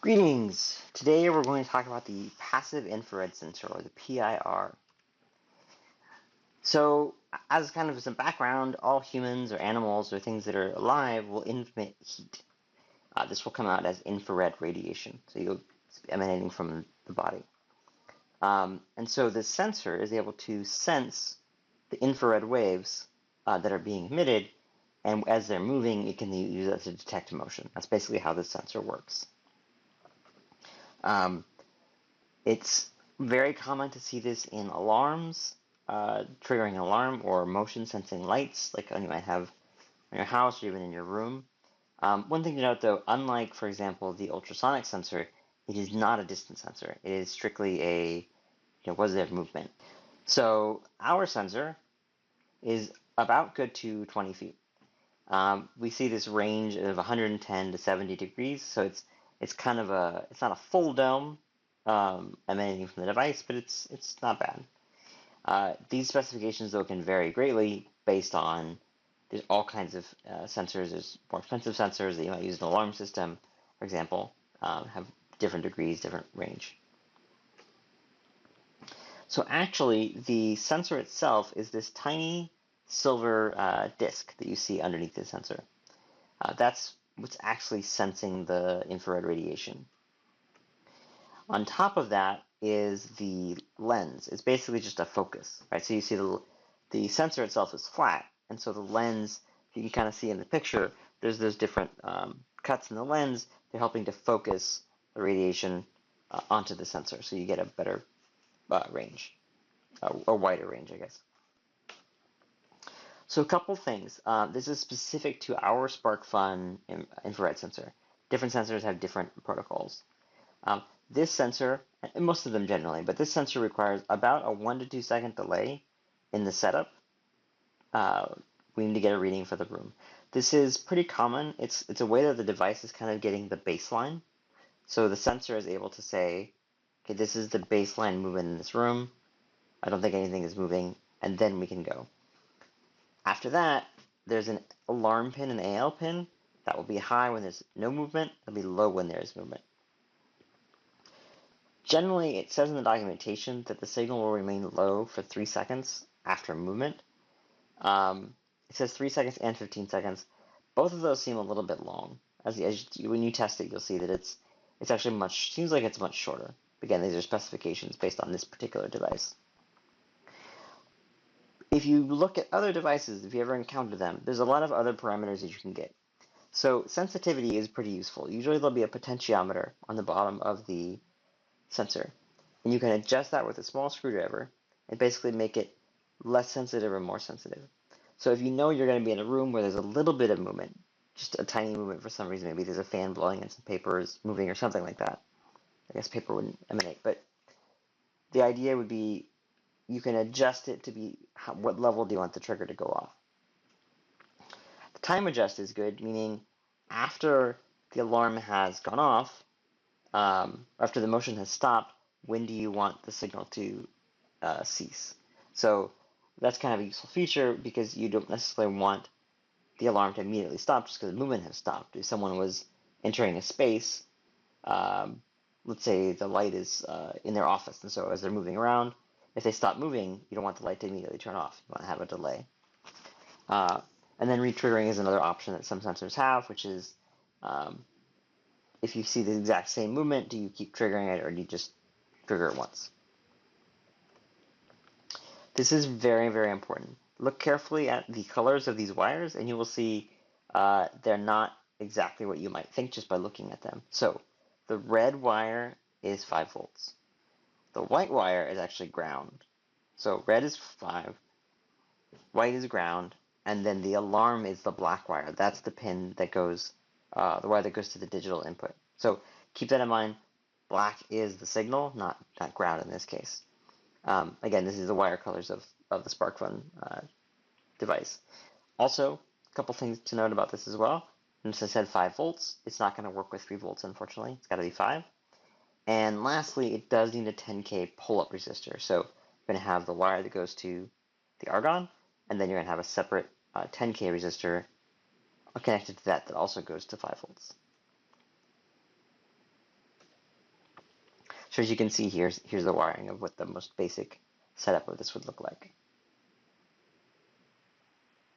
Greetings! Today we're going to talk about the passive infrared sensor, or the PIR. So, as kind of some background, all humans or animals or things that are alive will emit heat. This will come out as infrared radiation, so you'll be emanating from the body. And so this sensor is able to sense the infrared waves that are being emitted, and as they're moving, it can use that to detect motion. That's basically how this sensor works. It's very common to see this in alarms, triggering an alarm, or motion sensing lights, like you might have in your house or even in your room. One thing to note though, unlike, for example, the ultrasonic sensor, it is not a distance sensor. It is strictly a, was there movement? So our sensor is about good to 20 feet. We see this range of 110 to 70 degrees, so it's kind of it's not a full dome emanating from the device, but it's not bad. These specifications though can vary greatly based on there's all kinds of sensors. There's more expensive sensors that you might use in an alarm system, for example, have different degrees, different range. So actually, the sensor itself is this tiny silver disc that you see underneath the sensor. That's what's actually sensing the infrared radiation. On top of that is the lens. It's basically just a focus, right? So you see the sensor itself is flat, and so the lens, you can kind of see in the picture, there's those different cuts in the lens. They're helping to focus the radiation onto the sensor, so you get a better range, a wider range, I guess. So a couple things. This is specific to our SparkFun infrared sensor. Different sensors have different protocols. This sensor, and most of them generally, but this sensor requires about a 1 to 2 second delay in the setup. We need to get a reading for the room. This is pretty common. It's a way that the device is kind of getting the baseline. So the sensor is able to say, okay, this is the baseline movement in this room. I don't think anything is moving, and then we can go. After that, there's an alarm pin, an AL pin, that will be high when there's no movement, it'll be low when there is movement. Generally, it says in the documentation that the signal will remain low for 3 seconds after movement. It says 3 seconds and 15 seconds. Both of those seem a little bit long. When you test it, you'll see that it's actually seems like it's much shorter. Again, these are specifications based on this particular device. If you look at other devices, if you ever encounter them, there's a lot of other parameters that you can get. So sensitivity is pretty useful. Usually there'll be a potentiometer on the bottom of the sensor, and you can adjust that with a small screwdriver and basically make it less sensitive or more sensitive. So if you know you're going to be in a room where there's a little bit of movement, just a tiny movement for some reason, maybe there's a fan blowing and some paper is moving or something like that. I guess paper wouldn't emanate, but the idea would be you can adjust it to be what level do you want the trigger to go off. The time adjust is good, meaning after the alarm has gone off, after the motion has stopped, when do you want the signal to cease? So that's kind of a useful feature because you don't necessarily want the alarm to immediately stop just because the movement has stopped. If someone was entering a space, let's say the light is in their office, and so as they're moving around, if they stop moving, you don't want the light to immediately turn off. You want to have a delay. And then retriggering is another option that some sensors have, which is if you see the exact same movement, do you keep triggering it or do you just trigger it once? This is very, very important. Look carefully at the colors of these wires and you will see they're not exactly what you might think just by looking at them. So the red wire is 5 volts. The white wire is actually ground. So red is 5, white is ground, and then the alarm is the black wire. That's the pin that goes, the wire that goes to the digital input. So keep that in mind. Black is the signal, not ground in this case. Again, this is the wire colors of the SparkFun device. Also, a couple things to note about this as well. Since I said 5 volts, it's not going to work with 3 volts, unfortunately. It's got to be 5. And lastly, it does need a 10K pull-up resistor. So you're going to have the wire that goes to the argon, and then you're going to have a separate 10K resistor connected to that also goes to 5 volts. So as you can see, here's the wiring of what the most basic setup of this would look like.